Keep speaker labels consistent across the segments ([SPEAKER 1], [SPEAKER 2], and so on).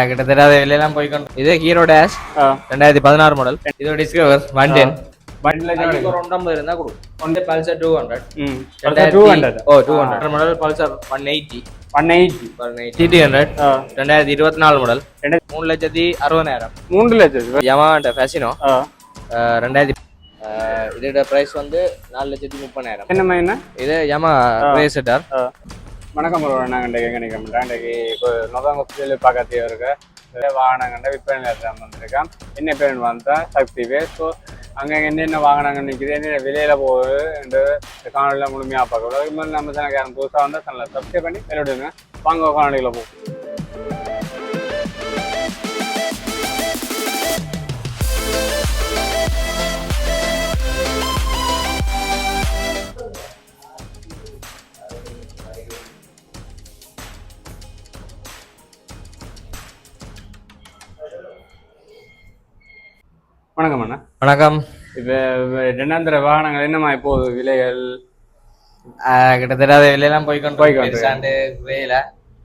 [SPEAKER 1] கிட்டத்தட்ட அது வெளியெல்லாம் போய்க்கொண்டு இது ஹீரோ டேஷ் 2016 மாடல். இது டிஸ்கவர் 110
[SPEAKER 2] பண்டில்
[SPEAKER 1] ஒரு 150 இருந்தா கொடுக்கும். ஒன்று Pulsar 200
[SPEAKER 2] 200
[SPEAKER 1] 200 model Pulsar 180
[SPEAKER 2] 180
[SPEAKER 1] CD 100 2024 model 3,60,000
[SPEAKER 2] 3 லட்சம்
[SPEAKER 1] யமாஹா ஃபேசினோ 2000. இதோட பிரைஸ் வந்து 4,30,000.
[SPEAKER 2] என்னம்மா என்ன
[SPEAKER 1] இது யமாஹா ரேசர்.
[SPEAKER 2] வணக்கம் நாங்கள் இன்றைக்கு நினைக்கிறோம் இன்றைக்கு இப்போ நொகாங்க புதியில் பார்க்கறதே இருக்கு வாகனங்கண்ட விற்பனை வந்திருக்கேன். என்ன பேர் வந்தால் சக்தி பேர். ஸோ அங்கே என்னென்ன வாகனங்கள் நிற்குது என்னென்ன விலையில் போகுது என்று காணொலியில் முழுமையாக பார்க்கக்கூடாது. இது மாதிரி நம்ம சேனல் யாரும் புதுசாக வந்தால் சேனலை சப்ஸ்கிரைப் பண்ணி விளையாடுங்க. வாங்க காணொலியில் போகும். வணக்கம் அண்ணா.
[SPEAKER 1] வணக்கம்.
[SPEAKER 2] இப்போ ரெண்டாந்திர வாகனங்கள் என்னம்மா இப்போது விலைகள்?
[SPEAKER 1] கிட்டத்தட்ட அது வெளியெல்லாம் போய்க்கொண்டு சாண்டு வேல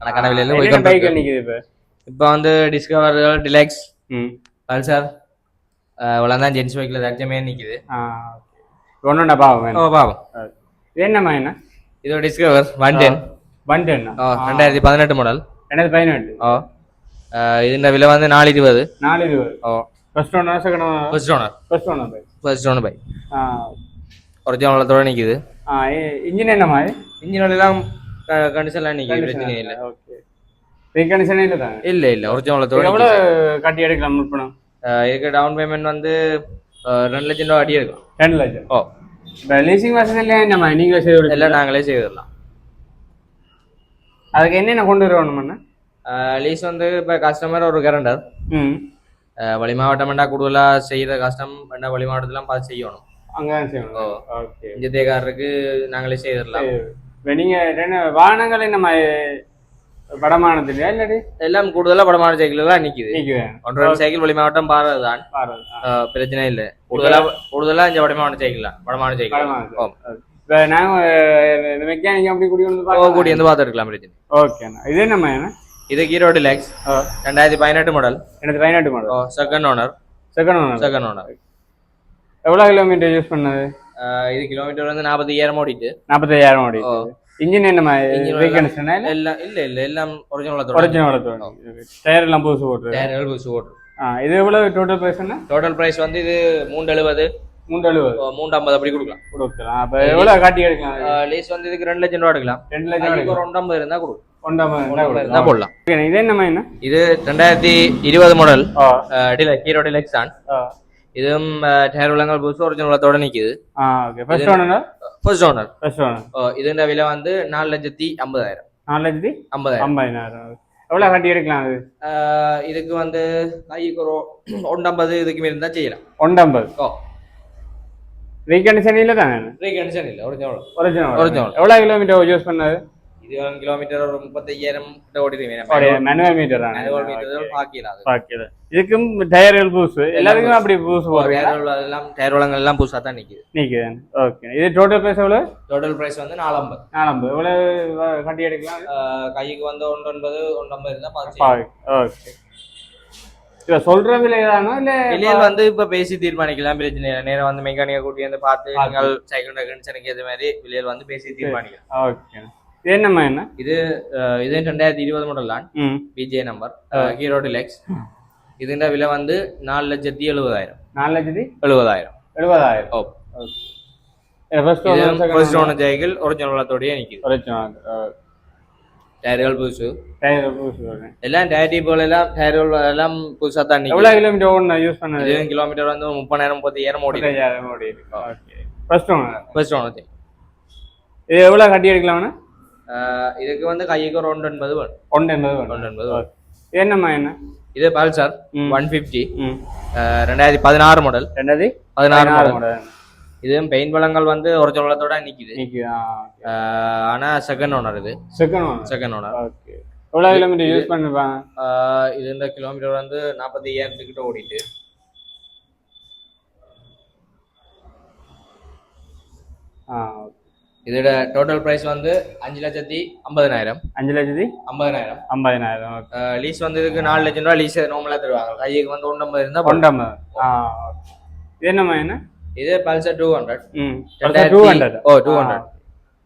[SPEAKER 1] கணக்கான விலையில போய்க்கொண்டு
[SPEAKER 2] பைக் நிற்குது.
[SPEAKER 1] இப்போ வந்து டிஸ்கவர் டிலக்ஸ் பல்சர் இவ்வளோதான் ஜென்ஸ் பைக்கில் தச்சமே நிற்குது.
[SPEAKER 2] ஒன்றுண்டா பாவம்
[SPEAKER 1] பாவம்.
[SPEAKER 2] இது என்னம்மா என்ன?
[SPEAKER 1] இது டிஸ்கவர் 110 2018 மாடல்
[SPEAKER 2] 2018.
[SPEAKER 1] இதுன்ற விலை வந்து 420.
[SPEAKER 2] First owner second owner?
[SPEAKER 1] First owner பை ஒரிஜினலத்தோட நிற்குது.
[SPEAKER 2] இன்ஜின் என்னம்மா?
[SPEAKER 1] இன்ஜின் எல்லாம் கண்டிஷன்லாம் நிற்குது, பிரச்சனை இல்லை.
[SPEAKER 2] ஓகே, ரீகண்டிஷனே இல்லை தாங்க?
[SPEAKER 1] இல்லை ஒரிஜினலத்தோட.
[SPEAKER 2] எவ்வளோ கட்டி எடுக்கலாம் முற்பணம்?
[SPEAKER 1] இதுக்கு டவுன் பேமெண்ட் வந்து 2 லட்சம் ரூபா அடி இருக்கும்.
[SPEAKER 2] 2 லட்சம். இப்போ லீசிங் வசதியில் என்னம்மா நீங்களே செய்து?
[SPEAKER 1] எல்லாம் நாங்களே செய்திடலாம்.
[SPEAKER 2] அதுக்கு என்னென்ன கொண்டு வரணும்ண்ணா?
[SPEAKER 1] லீஸ் வந்து இப்போ கஸ்டமர் ஒரு கரண்டர் வழி மாவட்டம்டா கூடுதலாக செய்கிற கஷ்டம் வேண்டாம். வழி மாவட்டத்திலாம் பார்த்து செய்யணும்.
[SPEAKER 2] அங்கே செய்யணும். ஓகே,
[SPEAKER 1] இங்கே தேக்காரருக்கு நாங்களே செய்திடலாம்.
[SPEAKER 2] இப்போ நீங்கள் வாகனங்கள் என்னம்மா வடமானத்துலையா இல்லாடி?
[SPEAKER 1] எல்லாம் கூடுதலாக வடமான சைக்கிள் தான் நிற்கிது. 1 சைக்கிள் வழி மாவட்டம் பாரது தான், பிரச்சனை இல்லை. கூடுதலாக இந்த வடமான சைக்கிள் தான், வடமான சைக்கிள்.
[SPEAKER 2] இப்போ நாங்கள் மெக்கானிக் அப்படி கூடி வந்து
[SPEAKER 1] பார்த்துருக்கலாம், பிரச்சனை.
[SPEAKER 2] ஓகேண்ணா. இது என்னம்மா என்ன?
[SPEAKER 1] இது hero deluxe 2018 model.
[SPEAKER 2] 2018 model.
[SPEAKER 1] Second owner.
[SPEAKER 2] எவ்வளோ கிலோமீட்டர் யூஸ் பண்ணது?
[SPEAKER 1] இது கிலோமீட்டர் வந்து 45,000 ஓடிட்டு.
[SPEAKER 2] 45,000 ஓடிட்டு. இன்ஜின் என்னம்மா ரீகண்டிஷனா?
[SPEAKER 1] இல்ல எல்லாம்
[SPEAKER 2] ஒரிஜினல். டயர் எல்லாம் புதுசு போட்டு. இது எவ்வளவு டோட்டல் பிரைஸ் என்ன?
[SPEAKER 1] டோட்டல் பிரைஸ் வந்து இது 370 350 அப்படி கொடுக்கலாம்.
[SPEAKER 2] அப்ப எவ்வளவு காட்டி எடுக்கலாம்?
[SPEAKER 1] லீஸ் வந்து இதுக்கு 2 லட்சம் ரூபா எடுக்கலாம்.
[SPEAKER 2] 2 லட்சம்
[SPEAKER 1] ஒரு 150 இருந்தா கொடுக்கும்.
[SPEAKER 2] 150
[SPEAKER 1] போடலாம்.
[SPEAKER 2] இது என்னம்மா என்ன?
[SPEAKER 1] இது 2020 மாடல் ஹீரோ டிலக்ஸ் தான். இதுவும் டயர் விலங்கல் புதுசு ஒரிஜினலத்தோட நிக்குது. First owner. இதுன்ற விலை வந்து 4,50,000.
[SPEAKER 2] 4,50,000. எவ்வளவு கட்டி எடுக்கலாம்?
[SPEAKER 1] இதுக்கு வந்து கைக்கு ஒரு 150 இதுக்கு மேல இருந்தா செய்யலாம்.
[SPEAKER 2] 150. ரீகண்டிஷன் இல்ல தானே?
[SPEAKER 1] ரீகண்டிஷன் இல்ல,
[SPEAKER 2] ஒரிஜினல். எவ்வளவு கிலோமீட்டர் யூஸ் பண்ணது?
[SPEAKER 1] இது கிலோமீட்டர் ஒரு 35,000 கிட்ட ஓடிடுவீங்க.
[SPEAKER 2] மேனுவல் மீட்டர் தான்.
[SPEAKER 1] மேனுவல் மீட்டர்
[SPEAKER 2] பாக்கியது. இதுக்கும் டயர் புதுசு, எல்லாத்துக்கும் அப்படி புதுசு போடுறீங்க?
[SPEAKER 1] எல்லாம் டயர் வளங்கள் எல்லாம் புதுசா தான் நிக்குது.
[SPEAKER 2] ஓகே. இது டோட்டல் பிரைஸ் எவ்வளவு?
[SPEAKER 1] டோட்டல் பிரைஸ் வந்து 450.
[SPEAKER 2] எவ்வளவு கட்டி எடுக்கலாம்?
[SPEAKER 1] கைக்கு வந்து 150 இருந்தா பாத்து.
[SPEAKER 2] ஓகே. இப்ப சொல்ற விலை தானோ இல்ல
[SPEAKER 1] விலையில் வந்து இப்ப பேசி தீர்மானிக்கலாம், பிரச்சனை இல்லை. நேரம் வந்து மெக்கானிக்கை கூட்டி வந்து பார்த்து நீங்கள் சைக்கிள் கண்டிஷனுக்கு ஏற்ற மாதிரி விலையில் வந்து பேசி தீர்மானிக்கலாம்.
[SPEAKER 2] ஓகே. இது என்னம்மா என்ன?
[SPEAKER 1] இது 2020 மாடல் தான், பிஜே நம்பர் ஹீரோ டிலக்ஸ். இதுன்ற விலை வந்து 4,70,000.
[SPEAKER 2] 4,70,000.
[SPEAKER 1] ஃபர்ஸ்ட் ஓனர் சைக்கிள் ஒரிஜினலத்தோடயே நிக்குது. டயர்கள் புதுசு. எல்லாம் டயர் போல எல்லாம் டயர்கள் எல்லாம் புதுசா தான் நிக்குது.
[SPEAKER 2] எவ்வளவு கிலோமீட்டர் ஓடுன யூஸ் பண்ணது?
[SPEAKER 1] இது கிலோமீட்டர் வந்து 30,000 30,000 ஓடி.
[SPEAKER 2] ஓகே. First owner. இது எவ்வளவு கட்டி எடுக்கலாம்னா?
[SPEAKER 1] இதுக்கு வந்து கைக்கு ஒரு 180 வரும்.
[SPEAKER 2] 180. என்னம்மா என்ன?
[SPEAKER 1] இது பல்சர் 150 2016 மாடல்.
[SPEAKER 2] 2016 மாடல்.
[SPEAKER 1] இது பெயிண்ட் வளங்கள் வந்து ஒரிஜினலத்தோட நிக்குது. ஆனா செகண்ட் ஓனர். இது செகண்ட் ஓனர்.
[SPEAKER 2] ஓகே. எவ்வளவு கிலோமீட்டர் யூஸ் பண்ணிருப்பாங்க?
[SPEAKER 1] இது இந்த கிலோமீட்டர் வந்து 45,000 கிட்ட ஓடிட்டு. இதோட டோட்டல் பிரைஸ் வந்து 5,50,000.
[SPEAKER 2] 5,50,000. 50,000.
[SPEAKER 1] லீஸ் வந்து இதுக்கு 4 லட்சம் ரூபா லீஸ் நார்மலா தருவாங்க. கைக்கு வந்து 150 இருந்தா
[SPEAKER 2] 150. இது என்னம்மா என்ன?
[SPEAKER 1] இது பல்சர் 200.
[SPEAKER 2] பல்சர் 200.
[SPEAKER 1] 200.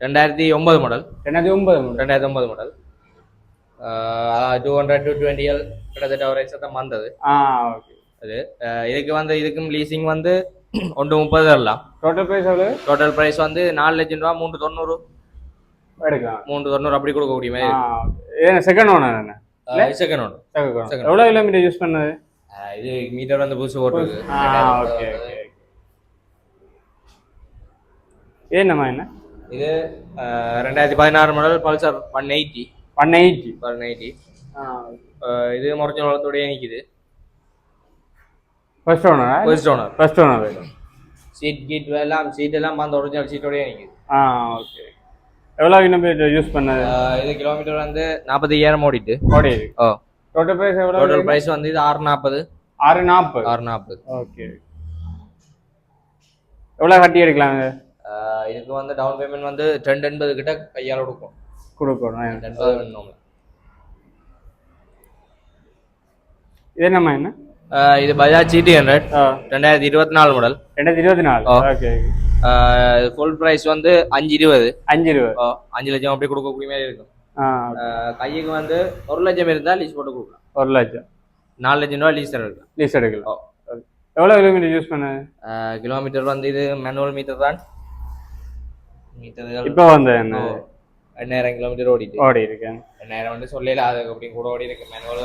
[SPEAKER 1] 2009 மாடல்.
[SPEAKER 2] 2009
[SPEAKER 1] மாடல். 200 220 கிட்டத்தட்ட ஒரு எக்ஸாம் வந்தது.
[SPEAKER 2] ஓகே.
[SPEAKER 1] அது இதுக்கு வந்து இதுக்கும் லீசிங் வந்து 130 தரலாம்.
[SPEAKER 2] டோட்டல் பிரைஸ் எவ்வளவு?
[SPEAKER 1] டோட்டல் பிரைஸ் வந்து 4 லட்சம் ரூபா 390
[SPEAKER 2] எடுக்கலாம்.
[SPEAKER 1] 390 அப்படி கொடுக்க முடியுமா?
[SPEAKER 2] செகண்ட் ஓனர் என்ன?
[SPEAKER 1] Second owner.
[SPEAKER 2] எவ்வளவு கிலோமீட்டர் யூஸ் பண்ணது?
[SPEAKER 1] இது மீட்டர் வந்து புதுசு போட்டுருக்கு.
[SPEAKER 2] ஓகே. என்னம்மா என்ன?
[SPEAKER 1] இது 2016 மாடல் பல்சர் 180.
[SPEAKER 2] 180.
[SPEAKER 1] இது முறைஞ்ச வளத்தோடய நிக்குது.
[SPEAKER 2] First owner.
[SPEAKER 1] சீட் எல்லாம் அந்த ஒரிஜினல் சீட்டோடய நிக்குது.
[SPEAKER 2] ஓகே. எவ்வளவு கிலோமீட்டர் யூஸ் பண்ணது?
[SPEAKER 1] இது கிலோமீட்டர் வந்து 45,000 ஓடிட்டு.
[SPEAKER 2] டோட்டல் பிரைஸ் எவ்வளவு?
[SPEAKER 1] டோட்டல் பிரைஸ் வந்து இது 640.
[SPEAKER 2] 640. ஓகே. எவ்வளவு கட்டி எடுக்கலாங்க?
[SPEAKER 1] இதுக்கு வந்து டவுன் பேமெண்ட் வந்து 280 கிட்ட கையால கொடுக்கணும். 280.
[SPEAKER 2] இது என்னம்மா என்ன?
[SPEAKER 1] இது Bajaj GT100. 2024 model.
[SPEAKER 2] 2024. Okay.
[SPEAKER 1] Full price வந்து 520.
[SPEAKER 2] 5
[SPEAKER 1] லட்சம் அப்படி கொடுக்கக்கூடிய மாதிரி இருக்கும். கைக்கு வந்து 1 லட்சம் இருந்தா லீஸ் போட்டு கொடுக்கலாம்.
[SPEAKER 2] 1 லட்சம்.
[SPEAKER 1] 4 லட்சம் ரூபாய் லீஸ் எடுக்கலாம்.
[SPEAKER 2] எவ்வளவு கிலோமீட்டர் யூஸ் பண்ண?
[SPEAKER 1] கிலோமீட்டர் வந்து இது மேனுவல் மீட்டர் தான்.
[SPEAKER 2] இப்போ வந்து என்ன
[SPEAKER 1] 2000 கிலோமீட்டர் ஓடி இருக்கேன். 2000 வந்து சொல்லல, அது அப்படி கூட ஓடி இருக்கு. மேனுவல்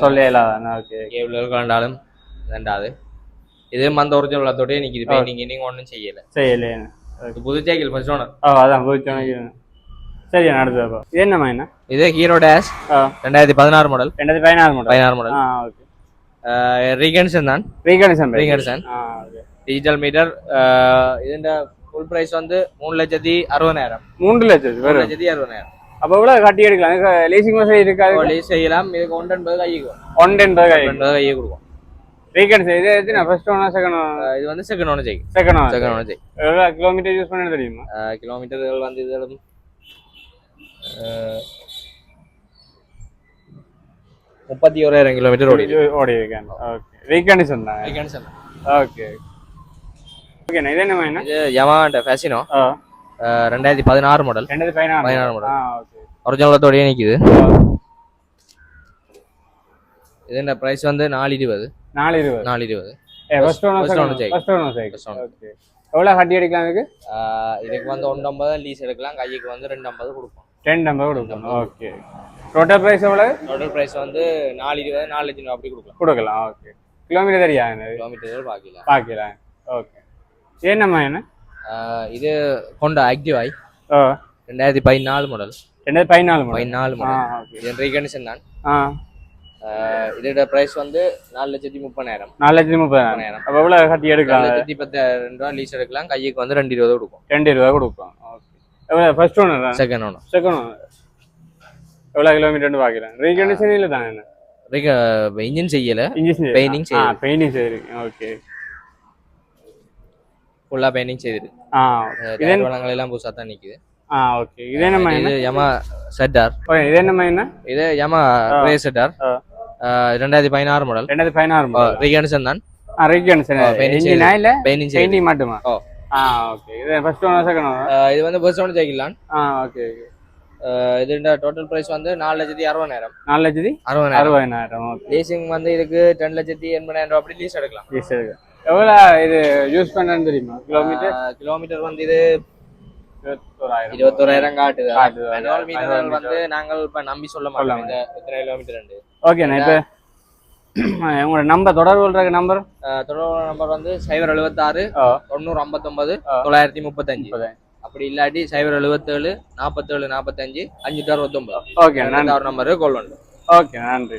[SPEAKER 2] சொல்லலாம். ஓகே.
[SPEAKER 1] கேபிள் கண்டாலும் ரெண்டாவது இது மந்த ஒரிஜினல் அதோட நிக்குது. பெயிண்டிங் ஒன்றும் செய்யல. புது சைக்கிள் ஃபர்ஸ்ட் ஓனர்.
[SPEAKER 2] அதான் புது சைக்கிள். சரி, அடுத்து இது என்னம்மா என்ன?
[SPEAKER 1] இது Hero dash 2016 model.
[SPEAKER 2] 2016 model.
[SPEAKER 1] Okay. Recondition தான். Digital meter. இதுண்ட ஃபுல் பிரைஸ் வந்து 3,60,000. 3,60,000.
[SPEAKER 2] அப்ப எவ்வளவு கட்டி எடுக்கலாம்? லீசிங் வசதி இருக்காது?
[SPEAKER 1] லீஸ் செய்யலாம். இதுக்கு 180 கைக்கு
[SPEAKER 2] 180
[SPEAKER 1] கைக்கு கொடுக்கும்.
[SPEAKER 2] ரீகன்ஷன் இது எதுனா ஃபர்ஸ்ட் ஓனர் செகண்ட் ஓனர்?
[SPEAKER 1] இது வந்து செகண்ட் ஓனர் ஜெய்.
[SPEAKER 2] எவ்வளவு கிலோமீட்டர் யூஸ் பண்ணது தெரியுமா?
[SPEAKER 1] கிலோமீட்டர்கள் வந்து இது 31,000 கிலோமீட்டர் ஓடி இருக்கேன்.
[SPEAKER 2] ஓகே. ரீகன்ஷன் தான். ஓகே. ஓகே. இது என்னமா என்ன?
[SPEAKER 1] இது Yamaha Fasino. 2016 model.
[SPEAKER 2] 2016 model. Okay.
[SPEAKER 1] ஒரிஜினலோடயே நிக்குது. இதோட பிரைஸ் வந்து 420.
[SPEAKER 2] First owner cycle. ஓகே. எவ்வளவு கட்டி எடுக்கலாம் இதுக்கு?
[SPEAKER 1] இதுக்கு வந்து 150 லீஸ் எடுக்கலாம். கைக்கு வந்து 250 கொடுப்போம்.
[SPEAKER 2] 250 கொடுக்கணும். ஓகே. டோட்டல் பிரைஸ் எவ்வளவு?
[SPEAKER 1] டோட்டல் பிரைஸ் வந்து 420, 4 லட்சம் அப்படி
[SPEAKER 2] கொடுக்கலாம். ஓகே. கிலோமீட்டர் தெரியா?
[SPEAKER 1] கிலோமீட்டர்
[SPEAKER 2] பாக்கலாம். ஓகே. என்னம்மா என்ன?
[SPEAKER 1] இது Honda Activa 2014 மாடல்.
[SPEAKER 2] 2014
[SPEAKER 1] மாடல். இது ரீகன்ஷன் தான். இதோட பிரைஸ் வந்து 4,30,000.
[SPEAKER 2] 4,30,000. அப்ப எவ்வளவு கட்டி எடுக்கலாம்?
[SPEAKER 1] 4,10,000 லீஸ் எடுக்கலாம். கைக்கு வந்து 220 கொடுக்கும்.
[SPEAKER 2] 220 கொடுக்கும். ஓகே. எவ்வளவு ஃபர்ஸ்ட் ஓனர்?
[SPEAKER 1] Second owner.
[SPEAKER 2] எவ்வளவு கிலோமீட்டர்னு பாக்குறேன். ரீகன்ஷன் இல்ல தான் என்ன?
[SPEAKER 1] இன்ஜின் செய்யல.
[SPEAKER 2] பெயிண்டிங் செய்திருக்கு. ஓகே.
[SPEAKER 1] ஃபுல்லா பெயிண்டிங் செய்திருக்கு.
[SPEAKER 2] இதன்
[SPEAKER 1] வளங்கள் எல்லாம் புதுசா தான் நிக்குது.
[SPEAKER 2] ஓகே. இது என்னம்மா என்ன?
[SPEAKER 1] இது Yamaha ZR.
[SPEAKER 2] ஓகே. இது என்னம்மா என்ன?
[SPEAKER 1] இது Yamaha Race ZR 2016 model.
[SPEAKER 2] 2016 model.
[SPEAKER 1] Recondition தான்.
[SPEAKER 2] ரீகன்ஷன். இன்ஜின் இல்ல பெயிண்டிங் மட்டுமா? ஓகே. இது ஃபர்ஸ்ட் ஓனர் செகண்ட் ஓனர்?
[SPEAKER 1] இது வந்து ஃபர்ஸ்ட் ஓனர் சைக்கிள் தான்.
[SPEAKER 2] ஓகே.
[SPEAKER 1] இதோட டோட்டல் பிரைஸ் வந்து 4,60,000.
[SPEAKER 2] 4,60,000. ஓகே.
[SPEAKER 1] லீசிங் வந்து இதுக்கு 10,80,000 அப்படி லீஸ் எடுக்கலாம்.
[SPEAKER 2] எவ்வளவு இது யூஸ் பண்ணன்னு தெரியுமா?
[SPEAKER 1] கிலோமீட்டர் வந்து இது 21,000 காட்டுது. மேனுவல் மீட்டர்கள் வந்து நாங்கள் இப்ப நம்பி சொல்ல மாட்டோம் இந்த எத்தனை கிலோமீட்டர்.
[SPEAKER 2] ஓகே. நான் இப்ப உங்களோட நம்பர் தொடர்பு நம்பர்
[SPEAKER 1] வந்து 076 9059 935. அப்படி இல்லாட்டி 077 47 45 569.
[SPEAKER 2] ஓகே.
[SPEAKER 1] நம்பருக்கு கால் பண்ணுங்க.
[SPEAKER 2] ஓகே. நன்றி.